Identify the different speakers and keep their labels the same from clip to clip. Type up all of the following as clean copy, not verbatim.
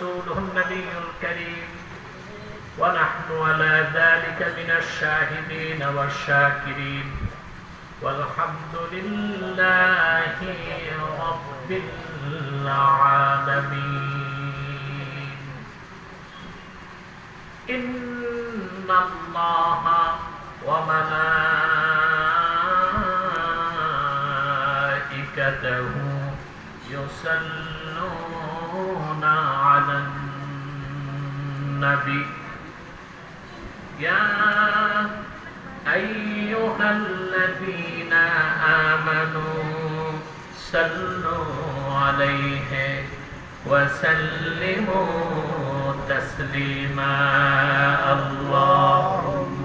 Speaker 1: ورسوله النبي الكريم ونحن على ذلك من الشاهدين والشاكرين والحمد لله رب العالمين إن الله وملائكته يصلون على النبي يا أيها الذين آمنوا صلوا عليه وسلموا تسليما اللهم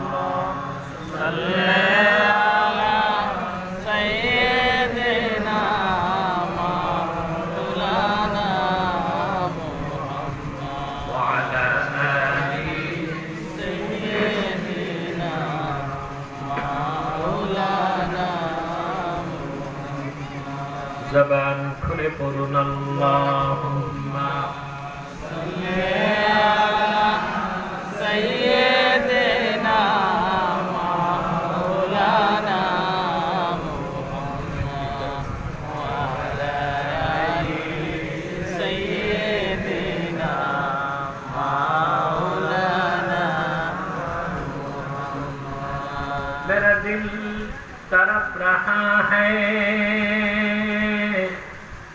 Speaker 1: صل على سيدنا مولانا محمد وعلى آل سيدنا مولانا محمد زبان খুলে পড়ুন আল্লাহুম্মা সাল্লি আলা সাইয়্যিদিনা মাওলানা মুহাম্মদ ওয়া আলা আলি সাইয়্যিদিনা মাওলানা মুহাম্মদ মেরা দিল তড়প রহা হ্যায়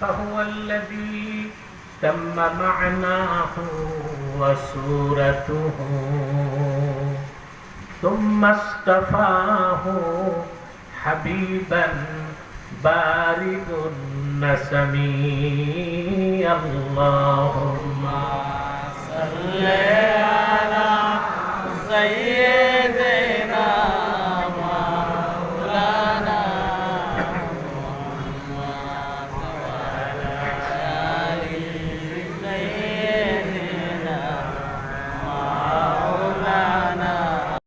Speaker 1: فهو الذي تم معناه وصورته ثم اصطفاه حبيبا بارد النسم اللهم صل على سيدنا